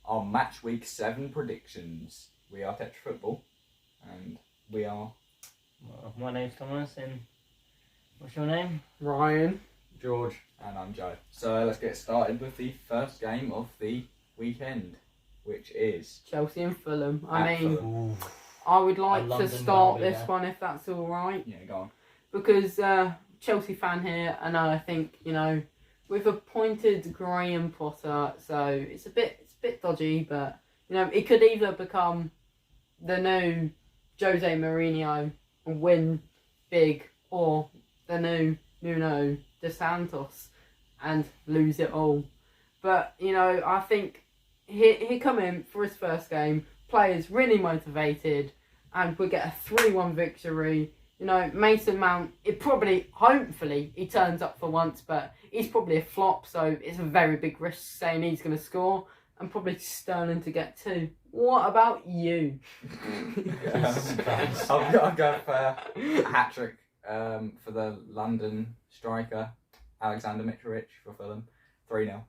our match week 7 predictions. We are Tetra Football, and we are... Well, my name's Thomas, and what's your name? Ryan. George. And I'm Joe. So let's get started with the first game of the weekend, which is... Chelsea and Fulham. Fulham. I would like to start derby, this one if that's all right. Yeah, go on. Because Chelsea fan here, and I think, you know, we've appointed Graham Potter, so it's a bit dodgy, but, you know, it could either become the new Jose Mourinho and win big, or the new Nuno De Santos and lose it all. But, you know, I think he come in for his first game, players really motivated, and we get a 3-1 victory. You know, Mason Mount, hopefully, he turns up for once, but he's probably a flop, so it's a very big risk saying he's going to score, and probably Sterling to get 2. What about you? I'll go for a hat-trick for the London striker, Alexander Mitrovic for Fulham. 3-0.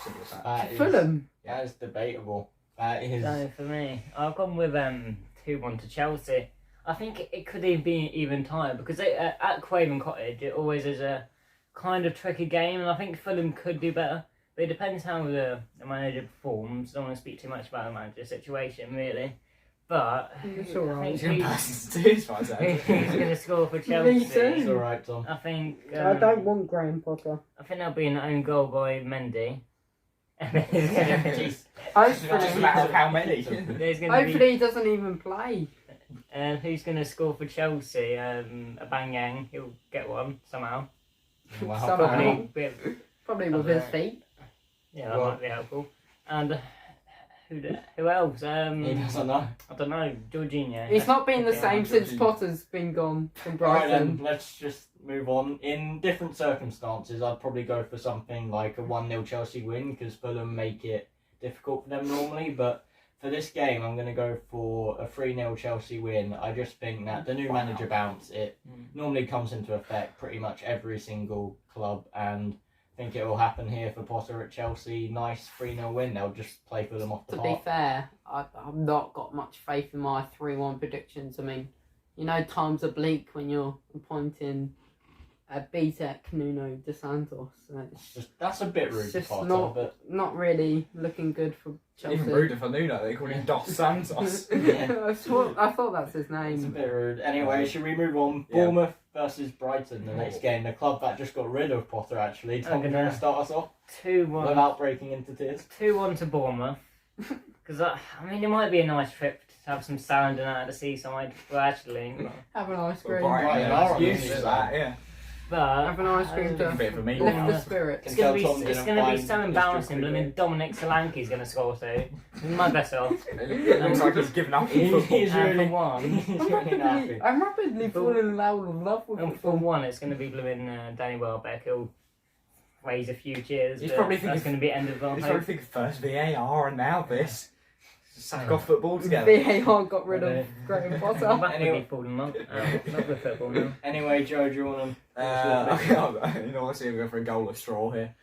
Simple as that. Fulham? That is debatable. That is... So for me, I've gone with 2-1 to Chelsea. I think it could even be even tighter because at Craven Cottage it always is a kind of tricky game, and I think Fulham could do better. But it depends how the manager performs. I don't want to speak too much about the manager situation, really. But It's all right. I think Who's going to score for Chelsea. too. It's alright, Tom. I think I don't want Graham Potter. I think there'll be an own goal by Mendy. And then there's going to be Just a Hopefully, matter of how many. there's going to be hopefully he doesn't even play. who's going to score for Chelsea? Abangang. He'll get one somehow. Wow. Somehow. Probably, Probably with his feet. yeah, that Well- might be helpful. And who else? He doesn't know. I don't know. Jorginho. It's not been the Yeah, same since Jorginho. Potter's been gone from Right then, Brighton. let's just move on. In different circumstances, I'd probably go for something like a 1-0 Chelsea win because Fulham make it difficult for them normally. But for this game, I'm going to go for a 3-0 Chelsea win. I just think that the new manager bounce, it normally comes into effect pretty much every single club, and I think it will happen here for Potter at Chelsea. Nice 3-0 win. They'll just play for them off the To park. be fair, I've not got much faith in my 3-1 predictions. I mean, you know, times are bleak when you're appointing a BTEC Nuno De Santos. So That's a bit rude it's to just Potter, but not really looking good for Chelsea. Even ruder for Nuno, they call him Dos Santos. Yeah. I thought that's his it's a name. bit rude. Anyway, should we move on? Yeah. Bournemouth versus Brighton, the next game. The club that just got rid of Potter, actually. Tom, I'm can gonna- you start us off 2-1. without breaking into tears? 2-1 to Bournemouth. Because I mean, it might be a nice trip to have some sounding out at the seaside. Well, actually, Have an ice cream. Brighton are are used to on that, yeah. but Have an ice cream A bit of a meat. Lift the Bournemouth. spirits. It's Can gonna be tell Tom it's didn't gonna be find so Mr. embarrassing. Quigley. Blooming Dominic Solanke's gonna score too. My best off. It looks like he's given up on football. He's And really, for one, he's really happy. I'm rapidly falling out of love with and for football. one, it's gonna be blooming Danny Welbeck. He'll raise a few cheers. He's but probably that's thinking- gonna be end of our He's hope. probably thinking first VAR and now this. Sack off football together. VAR got rid of Graham I'm Potter. rapidly falling in love with football now. Anyway, Joe, do you want to... You know, let's see if we go for a goal of straw here.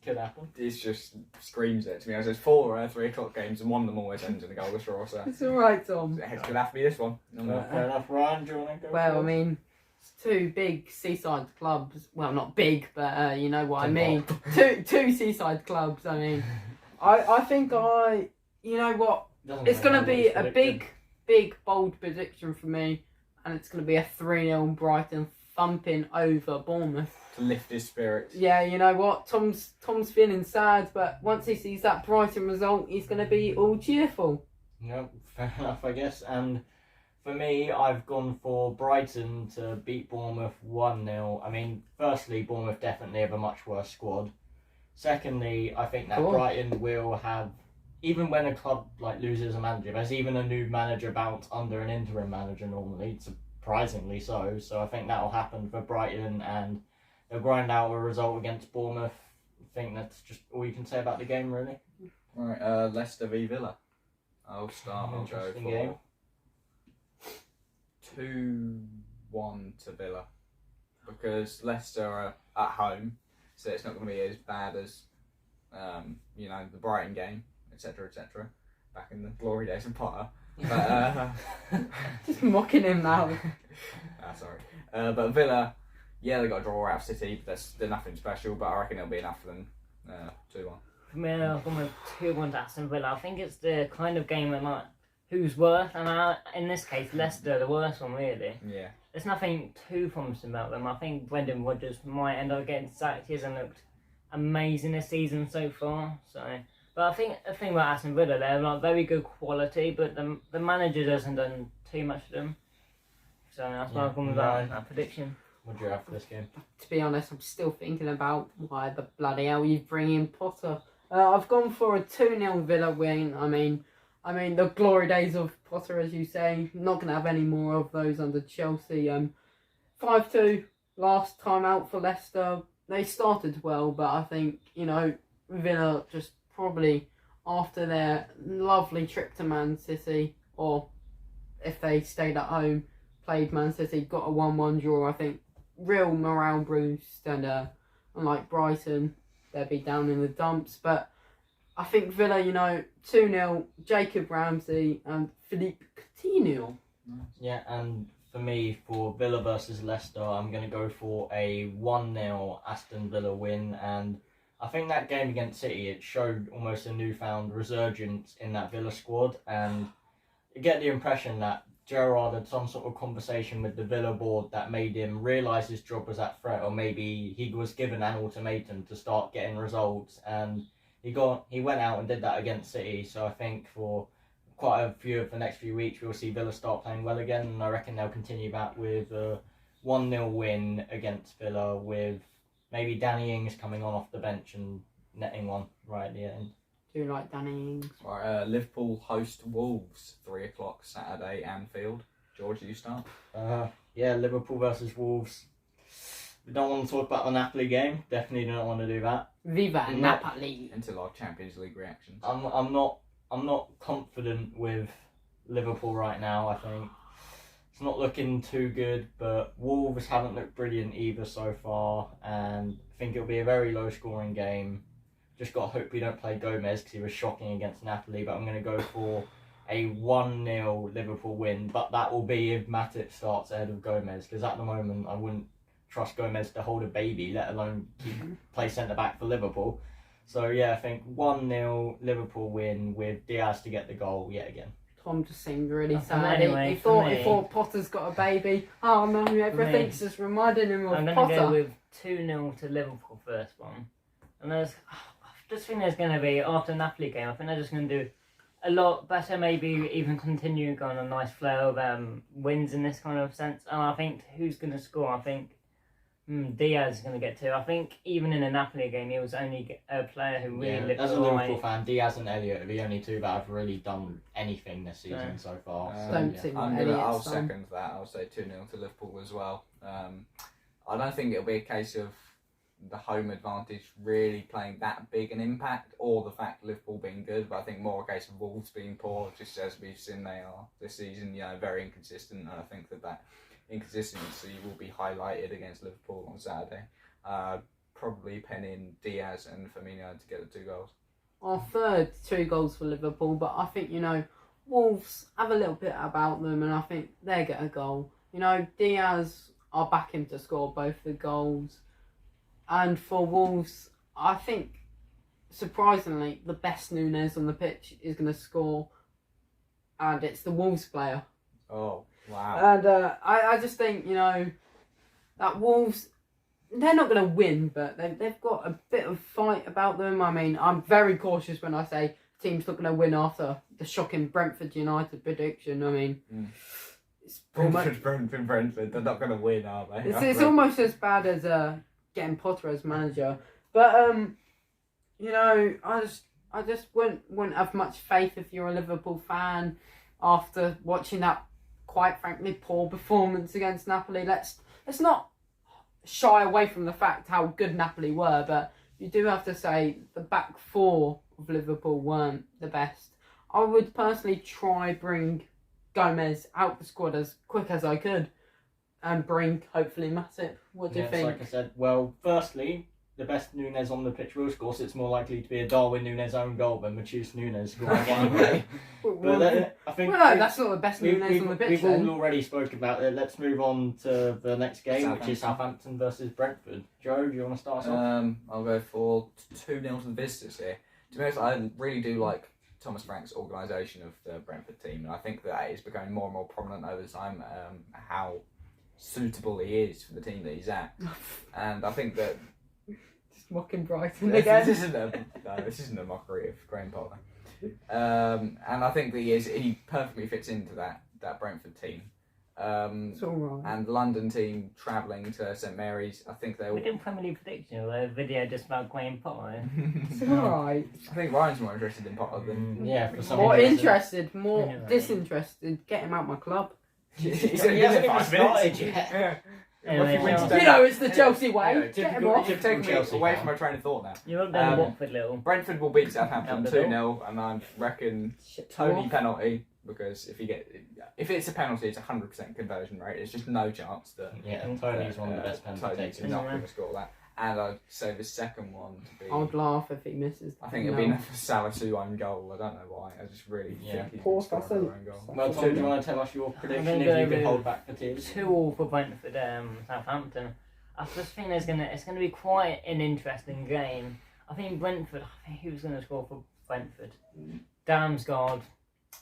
Could happen. It just screams it to me. There's 4 3 o'clock games, and one of them always ends in a goal of straw, so It's alright, Tom. it's gonna have to be this one. Fair enough. Ryan, do you want to go Well, I first? mean, it's 2 big seaside clubs. Well, not big, but you know what I mean. Two seaside clubs. I mean, I think you know what? Doesn't It's matter gonna be what a it's predicted. big, bold prediction for me, and it's gonna be a 3-0 Brighton thumping over Bournemouth. To lift his spirits. Yeah, you know what? Tom's feeling sad, but once he sees that Brighton result, he's gonna be all cheerful. No, fair enough, I guess. And for me, I've gone for Brighton to beat Bournemouth 1-0. I mean, firstly, Bournemouth definitely have a much worse squad. Secondly, I think that Cool. Brighton will have, even when a club like loses a manager, there's even a new manager bounce under an interim manager normally, surprisingly so. So I think that will happen for Brighton, and they'll grind out a result against Bournemouth. I think that's just all you can say about the game, really. Right, Leicester v Villa. I'll start on Joe Interesting for game. 2-1 to Villa, because Leicester are at home, so it's not going to be as bad as the Brighton game. etc., etc. Back in the glory days of Potter. But, Just mocking him now. sorry. But Villa, yeah, they got a draw out of City. They're nothing special, but I reckon it'll be enough for them. 2-1. For me, I've gone with 2-1 to Aston Villa. I think it's the kind of game where, like, who's worse, and in this case, Leicester, the worst one, really. Yeah. There's nothing too promising about them. I think Brendan Rodgers might end up getting sacked. He hasn't looked amazing this season so far. But I think the thing about Aston Villa, they're like very good quality, but the manager hasn't done too much for them. So that's why I've gone with that prediction. What do you have for this game? To be honest, I'm still thinking about why the bloody hell you bring in Potter. I've gone for a 2-0 Villa win. I mean, the glory days of Potter, as you say. Not going to have any more of those under Chelsea. 5-2 last time out for Leicester. They started well, but I think, Villa just probably, after their lovely trip to Man City, or if they stayed at home, played Man City, got a 1-1 draw, I think real morale boost, and unlike Brighton, they'd be down in the dumps. But I think Villa, 2-0, Jacob Ramsey and Philippe Coutinho. Yeah, and for me, for Villa versus Leicester, I'm going to go for a 1-0 Aston Villa win. And I think that game against City, it showed almost a newfound resurgence in that Villa squad. And you get the impression that Gerrard had some sort of conversation with the Villa board that made him realise his job was at threat, or maybe he was given an ultimatum to start getting results, and he went out and did that against City. So I think for quite a few of the next few weeks we'll see Villa start playing well again, and I reckon they'll continue back with a 1-0 win against Villa, with maybe Danny Ings coming on off the bench and netting one right at the end. Do you like Danny Ings? Right, Liverpool host Wolves, 3 o'clock Saturday, Anfield. George, you start? Yeah, Liverpool versus Wolves. We don't want to talk about the Napoli game. Definitely don't want to do that. Viva Not- Napoli! Into our Champions League reactions. I'm not confident with Liverpool right now. I think it's not looking too good, but Wolves haven't looked brilliant either so far, and I think it'll be a very low scoring game. Just got to hope we don't play Gomez because he was shocking against Napoli, but I'm going to go for a 1-0 Liverpool win, but that will be if Matic starts ahead of Gomez, because at the moment I wouldn't trust Gomez to hold a baby, let alone play centre-back for Liverpool. So yeah, I think 1-0 Liverpool win with Diaz to get the goal yet again. Tom just seemed really That's sad. anyway, He for thought me. Potter's got a baby. Oh no, everything's just reminding him of I'm going Potter. to go with 2-0 to Liverpool first one. And I just think there's going to be, after the Napoli game, I think they're just going to do a lot better, maybe even continue going on a nice flow of wins in this kind of sense. And I think who's going to score? I think Diaz is going to get 2. I think even in the Napoli game, he was only a player who really looked as a Liverpool right. fan, Diaz and Elliott are the only two that have really done anything this season so far. Don't So, think I'll Elliot's done. second that. I'll say 2-0 to Liverpool as well. I don't think it'll be a case of the home advantage really playing that big an impact, or the fact Liverpool being good, but I think more a case of Wolves being poor, just as we've seen they are this season, very inconsistent, and I think that inconsistency will be highlighted against Liverpool on Saturday. Probably penning Diaz and Firmino to get the 2 goals. Our third 2 goals for Liverpool, but I think, Wolves have a little bit about them, and I think they get a goal. Diaz, I'll back him to score both the goals. And for Wolves, I think, surprisingly, the best Nunes on the pitch is going to score, and it's the Wolves player. Oh, wow. And I just think, that Wolves, they're not going to win, but they've got a bit of fight about them. I mean, I'm very cautious when I say team's not going to win after the shocking Brentford United prediction. I mean, it's almost, Brentford, they're not going to win, are they? it's almost as bad as getting Potter as manager. But, I just wouldn't have much faith if you're a Liverpool fan after watching that, quite frankly, poor performance against Napoli. Let's not shy away from the fact how good Napoli were, but you do have to say the back 4 of Liverpool weren't the best. I would personally try bring Gomez out the squad as quick as I could and bring, hopefully, Matip. What do you think? Like I said, well, firstly, the best Nunes on the pitch will score, so it's more likely to be a Darwin Nunes own goal than Matheus Nunes scoring one. But I think well, no, that's not the best Nunes on the pitch. We've then. all already spoke about it. Let's move on to the next game, which is Southampton versus Brentford. Joe, do you want to start us off? I'll go for 2-0 to the visitors here. To be honest, I really do like Thomas Frank's organisation of the Brentford team, and I think that is becoming more and more prominent over time. How suitable he is for the team that he's at, and I think that just mocking Brighton again. This isn't a mockery of Graham Potter. And I think that he perfectly fits into that Brentford team. It's all right. And the London team travelling to St Mary's, I think they'll. We did Premier League prediction, or a video just about Graham Potter. It's all right. I think Ryan's more interested in Potter than. Yeah, for some More reason. interested, more Anyway. disinterested. Get him out my club. He hasn't even started yet. Yeah. Anyway, If he wins Chelsea- today- You know, it's the Chelsea way. Yeah, Get him typical- off. You've taken me Chelsea away fan. from my train of thought now. You're not down Um, Watford, little. Brentford will beat Southampton Down the 2-0, and I reckon Tony penalty, because if it's a penalty, it's 100% conversion rate. There's just no chance that Yeah, Tony's one of the best penalty Tony's takers. not going to score that. And I'd say the second one to be. I'd laugh if he misses. I think it'll be enough for Salisu own goal. I don't know why. I just really Yeah. think he's Poor going to score Salisu. another own goal. Well, Tom, do you want to tell us your prediction gonna if go you can with hold back for tears? 2-2 for Brentford, Southampton. I just think it's gonna be quite an interesting game. I think Brentford. I think who's gonna score for Brentford? Damsgaard.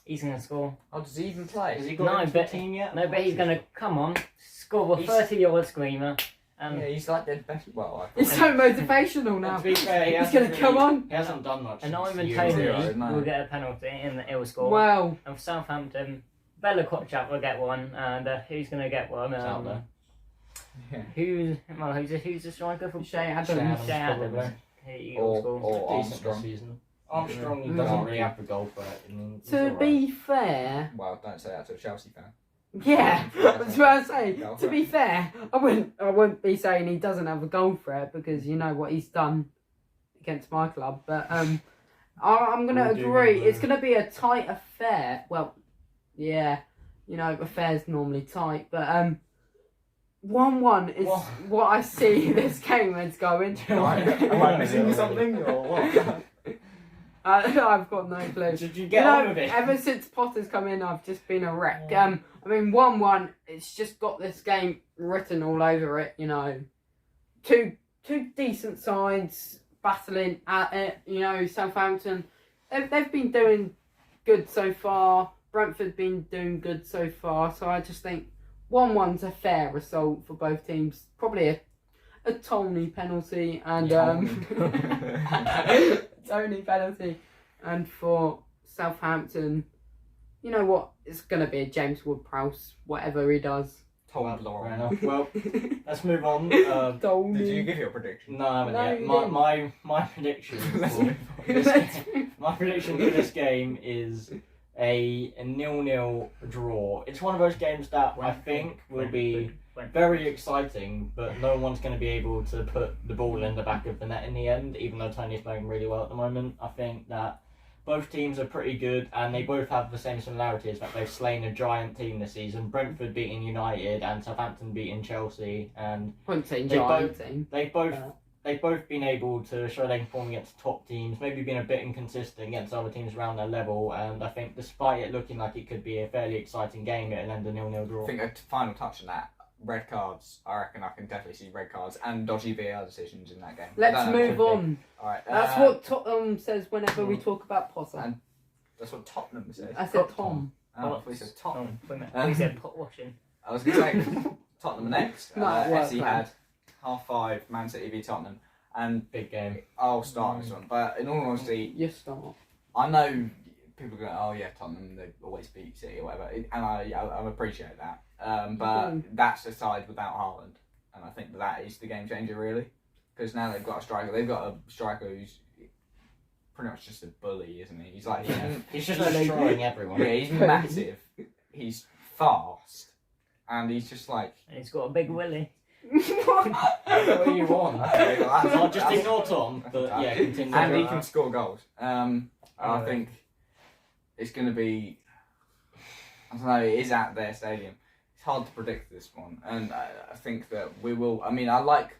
He's gonna score. Oh, does he even play? Has he No, got into the but- team yet? No, but he's gonna come on, score a He's- 30-yard screamer. Yeah, he's like the best. Well, I He's so motivational now. To be fair, he He's hasn't gonna really- come on. He hasn't done much. And since Ivan the Toney Euros. Euros, no. will get a penalty and he'll score. Wow. And for Southampton, Bella Kotchap will get one. And who's gonna get one? It's out there. Yeah. Who's the striker for Shea Adams. Shea Adams. probably. He Or- will score. or- Decent this Armstrong. season. Armstrong, he Mm. doesn't really have the goal threat. I mean, he's To alright. be fair, Well, don't say that to a Chelsea fan. yeah, that's what I say. Goal To be fair, I wouldn't be saying he doesn't have a goal threat because you know what he's done against my club. But I'm gonna We'll do agree. him, It's gonna be a tight affair. Well, yeah, you know affairs normally tight, but 1-1 is What? what I see this game is going. Am I missing something or what? I've got no clue. Did you get on with it? Ever since Potter's come in, I've just been a wreck. I mean, 1-1, it's just got this game written all over it, you know. Two decent sides battling at it, you know, Southampton. They've been doing good so far. Brentford been doing good so far. So I just think 1-1's a fair result for both teams. Probably a Tony penalty and Tony penalty, and for Southampton, you know what? It's gonna be a James Ward-Prowse, whatever he does. Fair Laurent. enough. Well, let's move on. Tony. Did you give your prediction? No, I haven't No, yet. you My prediction. Let's for move this my prediction for this game is a 0-0 draw. It's one of those games that I think will be very exciting, but no one's going to be able to put the ball in the back of the net in the end, even though Tony's playing really well at the moment. I think that both teams are pretty good, and they both have the same similarities, that they've slain a giant team this season. Brentford beating United and Southampton beating Chelsea, and Wouldn't say They giant both- team. they've both been able to show they can perform against top teams, maybe been a bit inconsistent against other teams around their level, and I think despite it looking like it could be a fairly exciting game, it'll end a 0-0 draw. I think a final touch on that. Red cards. I reckon I can definitely see red cards and dodgy VAR decisions in that game. Let's I don't know. move on. All right. That's what Tottenham says whenever we talk about Potter. And that's what Tottenham says. I said Tom. Oh, we said Tottenham. We said pot washing. I was going to say Tottenham next. No, well Essie planned. had 5:30 Man City v Tottenham, and Big game. I'll start this one. But in all honesty, You start. I know people go, oh yeah, Tottenham, they always beat City or whatever, and I appreciate that. But that's a side without Haaland, and I think that is the game changer really, because now they've got a striker. They've got a striker who's pretty much just a bully, isn't he? He's like, He's just destroying everyone. yeah, he's massive, he's fast, and he's just like. And he's got a big willy. What do you want? Okay, well, that's- I'll just that's- ignore Tom, but yeah, continue. And he can score goals. I Oh, think it's going to be. I don't know. It is at their stadium. It's hard to predict this one, and I think that we will. I mean, I like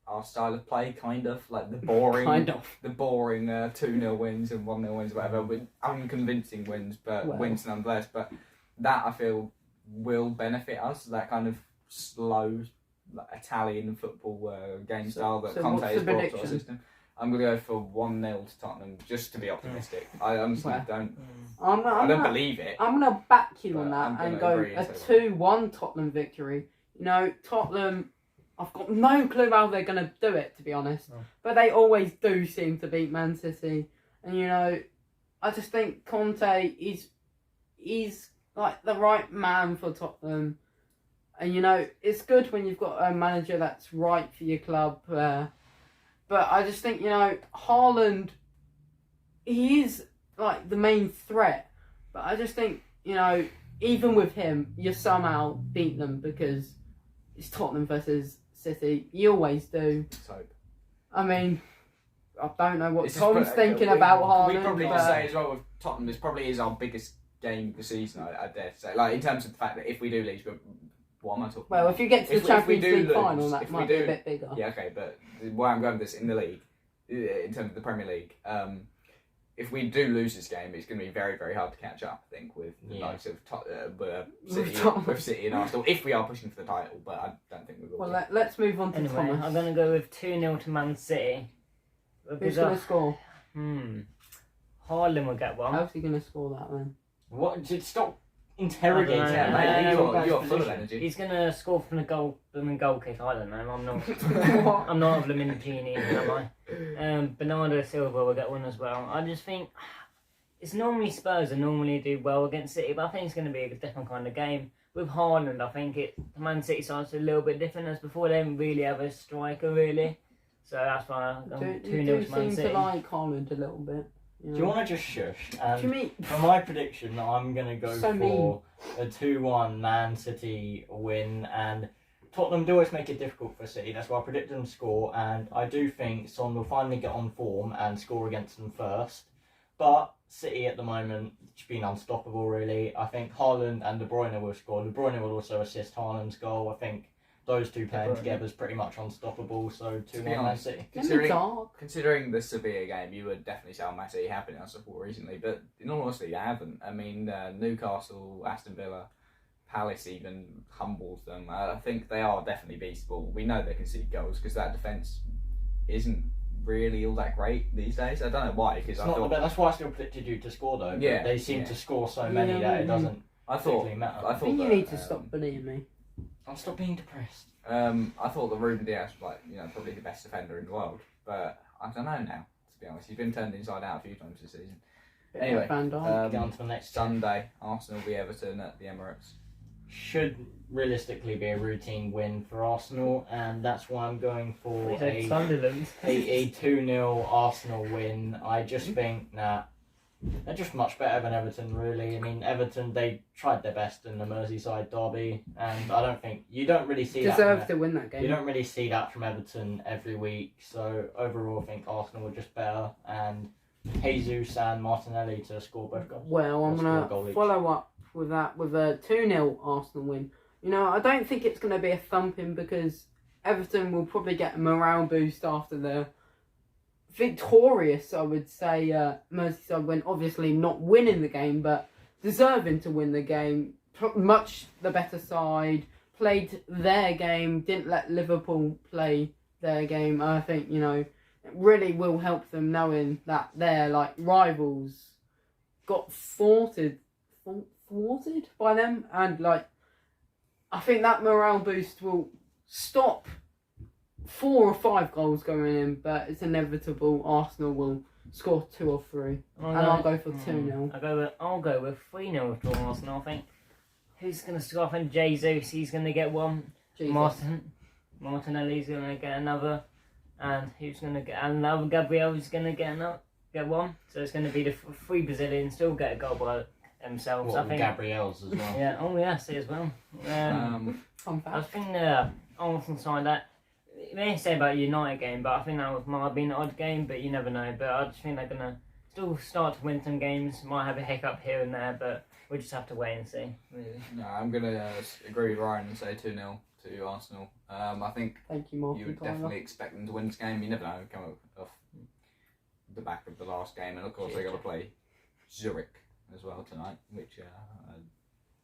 our style of play, kind of like the boring, Kind of. the boring 2-0 wins and 1-0 wins, whatever, with unconvincing wins, but Well. wins nonetheless. But that I feel will benefit us. That kind of slow like, Italian football game style that so Conte what's has the brought to our prediction? system. I'm gonna go for 1-0 to Tottenham just to be optimistic. I honestly Well. don't. I'm I don't gonna, believe it. I'm gonna back you on But I'm that gonna and go agree a and say 2-1 Tottenham victory. You know, Tottenham, I've got no clue how they're gonna do it, to be honest. No. But they always do seem to beat Man City, and you know, I just think Conte is like the right man for Tottenham. And you know, it's good when you've got a manager that's right for your club. But I just think, you know, Haaland, he is like the main threat. But I just think, you know, even with him, you somehow beat them because it's Tottenham versus City. You always do. Let's hope. I mean, I don't know what It's just Tom's thinking about Haaland. We probably but just say as well with Tottenham, this probably is our biggest game of the season. I dare to say, like in terms of the fact that if we do lose, but what am I talking well, about? if you get to the If we Champions do League lose, final, that if we might be do- a bit bigger. Yeah, okay, but where I'm going with this in the league, in terms of the Premier League, if we do lose this game, it's going to be very, very hard to catch up. I think with the likes of City and Arsenal, if we are pushing for the title, but I don't think we will. Well, let's move on to Anyway, Thomas. I'm going to go with 2-0 to Man City. Who's Because going to score? Haaland will get one. How's he going to score that then? What? Just stop interrogating. I don't know. yeah, mate, Yeah, you're full of position. energy. He's going to score from the goal kick. I don't know. I'm not. What? I'm not a blooming genie, am I? Bernardo Silva will get one as well. I just think it's normally Spurs that normally do well against City, but I think it's going to be a different kind of game. With Haaland, I think the Man City side's a little bit different as before. They didn't really have a striker, really. So that's why I'm You 2-0 do to Man seem City. to like Haaland a little bit. You know? Do you want to just shush? What do you mean? For my prediction, I'm going to go So for a 2-1 Man City win. And Tottenham do always make it difficult for City. That's why I predict them to score. And I do think Son will finally get on form and score against them first. But City at the moment, it's been unstoppable, really. I think Haaland and De Bruyne will score. De Bruyne will also assist Haaland's goal. I think those two playing together is pretty much unstoppable. So 2-1 Man honest, City. In the dark. Considering the Sevilla game, you would definitely say Man City have been our support recently, but in all honesty, they haven't. I mean, Newcastle, Aston Villa, Palace even humbled them. I think they are definitely beatable. We know they can see goals because that defence isn't really all that great these days. I don't know why, because It's I not the thought best. That's why I still predicted you to score, though. Yeah, They seem yeah. to score so many that it doesn't I thought particularly matter. I I thought think you that, need to stop bullying me. I'll stop being depressed. I thought that Ruben Diaz was probably the best defender in the world, but I don't know now. To be honest, he's been turned inside out a few times this season. Anyway, Van Dijk. Get on to the next Sunday, Arsenal v Everton at the Emirates. Should realistically be a routine win for Arsenal, and that's why I'm going for We said Sunderland. a 2-0 Arsenal win. I just think that they're just much better than Everton, really. I mean, Everton, they tried their best in the Merseyside derby, and I don't think you don't really see Deserve that. to win that game. You don't really see that from Everton every week. So overall, I think Arsenal were just better, and Jesus and Martinelli to score both goals. Well, I'm Or score a going goal to each. follow up with that with a 2-0 Arsenal win. You know, I don't think it's going to be a thumping because Everton will probably get a morale boost after the victorious, I would say, Merseyside win. Obviously not winning the game, but deserving to win the game. Much the better side, played their game, didn't let Liverpool play their game. I think, you know, it really will help them knowing that their rivals got thwarted by them, and I think that morale boost will stop 4 or 5 goals going in, but it's inevitable. Arsenal will score 2 or 3, and I'll go for 2-0. I'll go with 3-0 to Arsenal. I think. Who's going to score? I think Jesus. He's going to get one. Jesus. Martinelli's going to get another, and who's going to get another? Gabriel's going to get one. So it's going to be the 3 Brazilians still get a goal by themselves. I think. Gabriel's as well. Yeah. Oh yeah, see as well. Fun I fact. think the Arsenal side that. You may say about a United game, but I think that might have been an odd game, but you never know. But I just think they're going to still start to win some games. Might have a hiccup here and there, but we'll just have to wait and see, really. No, I'm going to agree with Ryan and say 2-0 to Arsenal. I think Thank you, Mark. you would definitely expect them to win this game. You never know, come off the back of the last game, and of course they got to play Zurich as well tonight, which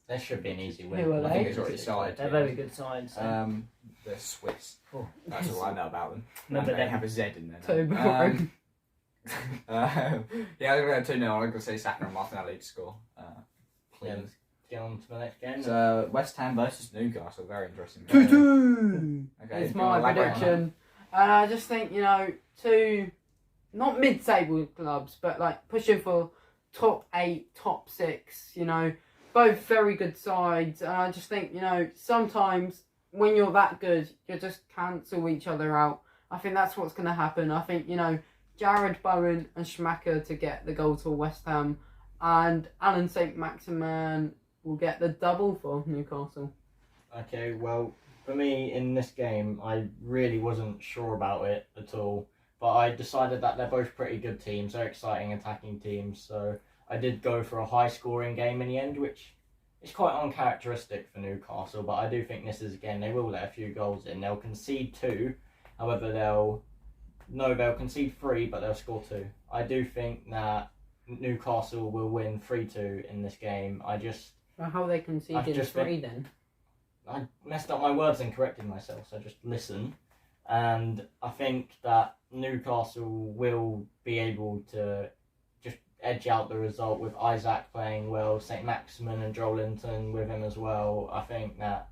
That should be an easy Who win. are I think they? it's already started. They're very good sides. So. They're Swiss. Oh. That's all I know about them. Remember And they them. have a Z in there. So boring. Yeah, I'm going to 2-0. I'm going to say Saka and Martinelli to score. Please. Get on to the next game. So West Ham versus Newcastle, very interesting. 2-2. Okay, It's do you wanna my elaborate on prediction. And I just think, two, not mid-table clubs, but like pushing for top 8, top 6, both very good sides. And I just think, sometimes when you're that good, you just cancel each other out. I think that's what's going to happen. I think, Jared Bowen and Schmacker to get the goal to West Ham, and Alan St. Maximin will get the double for Newcastle. Okay, well, for me in this game, I really wasn't sure about it at all. But I decided that they're both pretty good teams. They're exciting attacking teams. So I did go for a high-scoring game in the end, which is quite uncharacteristic for Newcastle. But I do think this is, again, they will let a few goals in. They'll concede 2. However, they'll concede 3, but they'll score 2. I do think that Newcastle will win 3-2 in this game. Well, how they I've conceded just 3 then? I messed up my words and corrected myself, so just listen. And I think that Newcastle will be able to just edge out the result with Isaac playing well, St. Maximin and Joelinton with him as well. I think that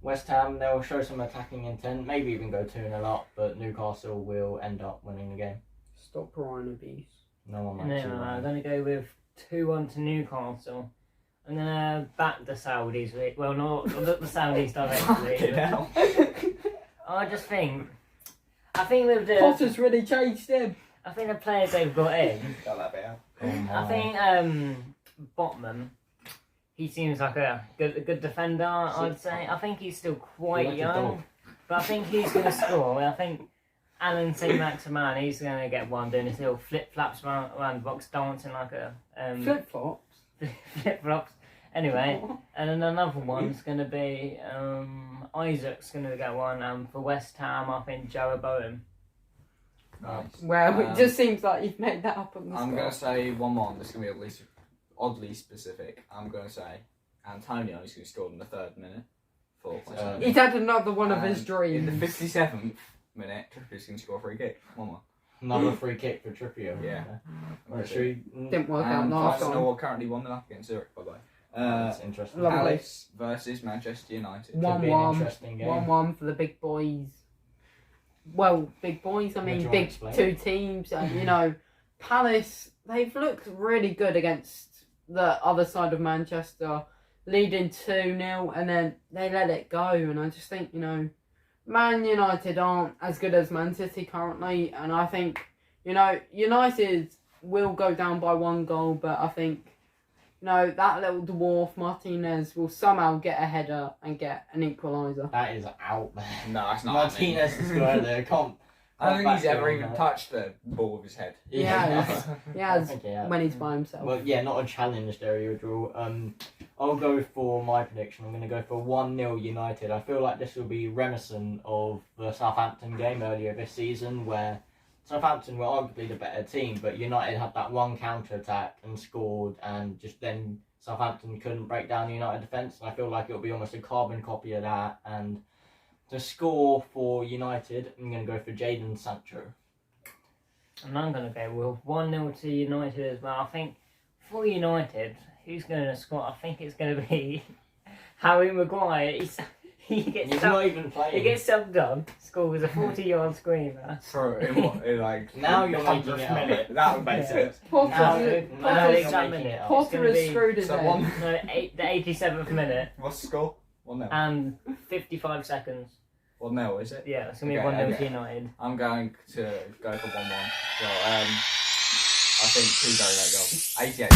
West Ham, they'll show some attacking intent, maybe even go 2-0 up, but Newcastle will end up winning the game. Stop Rhino Beast. No one No, likes I'm going to go with 2-1 to Newcastle. I'm going to back the Saudis. Well, not the Saudis directly. Fucking hell. I think with the... Potter's really changed him. I think the players they've got in. Got that bit out. I think Botman, he seems like a good defender, I'd say. I think he's still quite Like a young, dog. but I think he's going to score. I think Alan St. Maximin, he's going to get one doing his little flip-flaps around the box, dancing like a... Flip-flops? flip-flops. Anyway, and then another one's going to be Isaac's going to get one. For West Ham, I think Jared Bowen. Nice. Well, it just seems like you've made that up on the I'm spot. going to say 1-1. This is going to be at least oddly specific. I'm going to say Antonio is going to score in the 3rd minute. For West Ham. He's had another one of his And dreams. In the 57th minute, Trippier's going to score a free kick. 1-1. Another free kick for Trippier. Yeah. Right, should we... Didn't work out And last time. Arsenal are currently 1-0 against Zurich, by the way. That's interesting. Lovely. Palace versus Manchester United. Could be an 1-1. interesting game. 1-1 for the big boys. Well, big boys, I What do mean you big want to explain? 2 teams. And, Palace, they've looked really good against the other side of Manchester, leading 2-0, and then they let it go. And I just think, Man United aren't as good as Man City currently. And I think, United will go down by 1 goal, but I think, that little dwarf Martinez will somehow get a header and get an equaliser. That is out there. No, it's not. Martinez is good there. I don't think he's back ever him even on that. touched the ball with his head. Yeah, He has I think he has. when he's by himself. Well, yeah, not a challenged area draw. I'll go for my prediction. I'm going to go for 1-0 United. I feel like this will be reminiscent of the Southampton game earlier this season, where Southampton were arguably the better team, but United had that one counter-attack and scored, and just then Southampton couldn't break down the United defence. And I feel like it'll be almost a carbon copy of that. And to score for United, I'm going to go for Jadon Sancho. And I'm going to go with 1-0 to United as well. I think for United, who's going to score? I think it's going to be Harry Maguire. He gets He's subbed, not even playing. he gets subbed on, scores a 40-yard screamer. For in like Now the you're making 100th it up. minute. That would make Yeah. sense. Potter, Now Potter, you're exact making minute. it up. It's Potter gonna is be- screwed his So head. one- No, the 87th minute What's the score? 1-0. and 55 seconds. 1-0, is it? Yeah, it's going to be Okay, 1-0 to okay. United. I'm going to go for 1-1. Well, I think 2 very late goals. 88.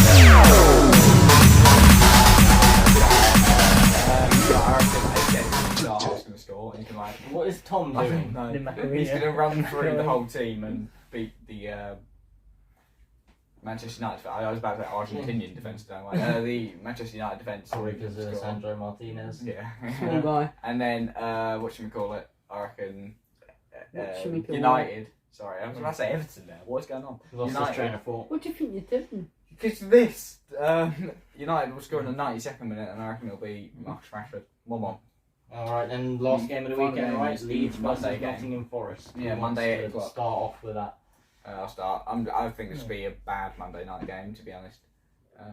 I reckon 88 Zaha's going to score, and you can What is Tom I doing? don't The know. Macarena. He's going to run through the whole team and beat the Manchester United. I was about to say Argentinian defence. Don't worry. The Manchester United defence. Probably because of score. Sandro Martinez. Yeah. Small guy. And then whatchamacallit, I reckon Whatchamacallit? United. Sorry, I was about to say Everton there. What's going on? Lost his United. train of thought. What do you think you're doing? Because this, United will score in the 92nd minute, and I reckon it'll be Marcus Rashford. 1-1. Alright, then last game of the Final weekend, game right? is Leeds versus Monday game. Nottingham Forest. Yeah, Who Monday, wants 8 to o'clock. Start off with that. I'll start. I think this will be a bad Monday night game, to be honest. I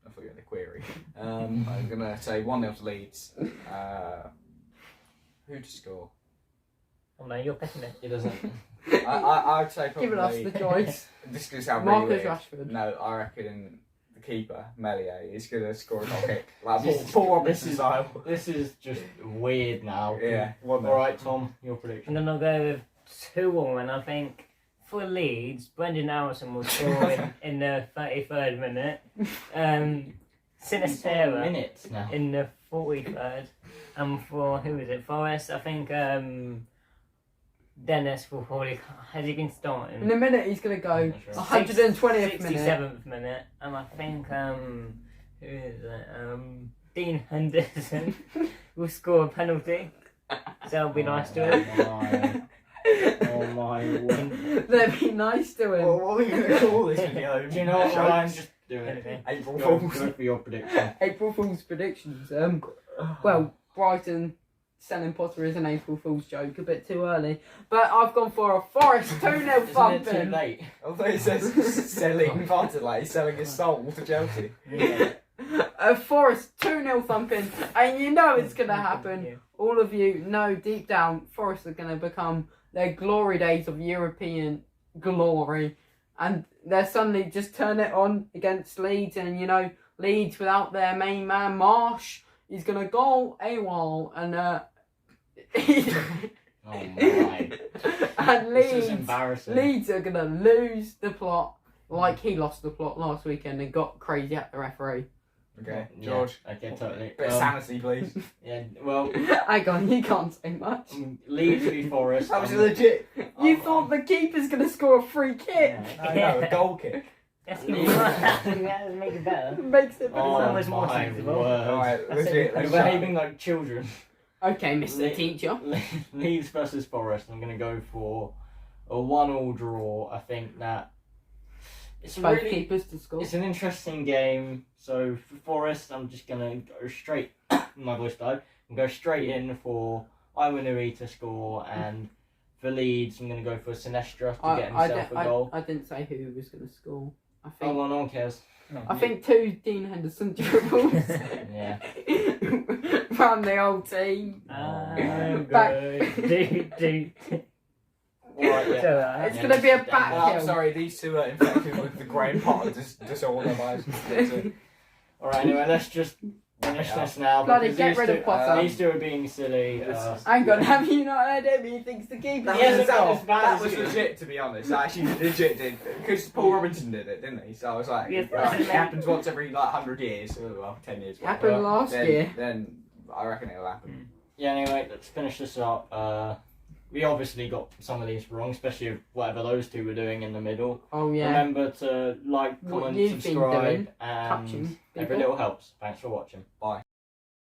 thought you had a query. I'm going to say 1-0 to Leeds. Who to score? Oh no, you're picking it. He doesn't. I'd say probably... Giving us the choice. This is going to sound Marcus really weird. Rashford. No, I reckon the keeper, Melier, is going to score a goal kick. Like Paul Robinson style. This is just weird now. Yeah, 1-0. Alright, Tom, your I'm prediction. gonna go with 2-1, and I think for Leeds, Brendan Allison will score in the 33rd minute. Sinistera Minutes now. in the 43rd, and for who is it? Forest. I think Dennis will probably. Has he been starting? In a minute, he's going to go I'm not sure. 120th minute. 67th minute, and I think who is it? Dean Henderson will score a penalty. So that'll be nice to him. Oh my word. That'd be nice to him. What are we going to call this video? Do you know what I'm Jokes? just doing? Okay. April Go Fools. for your prediction. April Fool's predictions. Well, Brighton selling Potter is an April Fool's joke a bit too early, but I've gone for a Forest 2-0 Isn't it too thumping. late? Although it says selling Potter, like he's selling his soul to Chelsea. A Forest 2-0 thumping, and you know it's going to happen. Yeah. All of you know deep down, Forest are going to become their glory days of European glory, and they'll suddenly just turn it on against Leeds, and you know, Leeds without their main man Marsh, he's going to go AWOL, and Oh my. and This is Leeds embarrassing. Leeds are going to lose the plot like he lost the plot last weekend and got crazy at the referee. Okay, Yeah, George. okay, totally. Bit of sanity, please. Yeah, well, Hang on, you can't say much. Leeds v Forest. That was legit. You thought the keeper's going to score a free kick? I know, a goal kick. That's gonna be that would make it better. Makes it better. Oh almost more my sensible. word. Alright, That's legit. it. We're Let's behaving like children. Okay, Mr. Teacher. Leeds versus Forest. I'm going to go for a 1-1 draw. I think that it's Both really keepers to score. it's an interesting game. So for Forest, I'm just going to go straight. My voice died. I'm going to go straight in for Iwanui to score, and for Leeds, I'm going to go for Sinestra to get himself a goal. I didn't say who was going to score. I Oh, think well, no one cares. I think 2 Dean Henderson dribbles Yeah. from the old team. I'm Back. good. Do. Alright, yeah. So, It's Yeah, going to be a that's- back I'm hill. sorry, these two are infected with the Graham Potter disorder. Alright, anyway, let's just finish this now. Bloody because get these rid two, of Potter. These two are being silly. Hang on, have you not heard him? He thinks the keeper. Yes, is that off. was bad That as was you. legit, to be honest. I actually legit did. Because Paul Robinson did it, didn't he? So I was like, Yes, right, it happens once every 100 years. Well, 10 years. Happened whatever. last year. Then I reckon it'll happen. Yeah, anyway, let's finish this up. We obviously got some of these wrong, especially whatever those two were doing in the middle. Oh yeah. Remember to like, What comment, you've been subscribe, doing, and touching every people. little helps. Thanks for watching. Bye.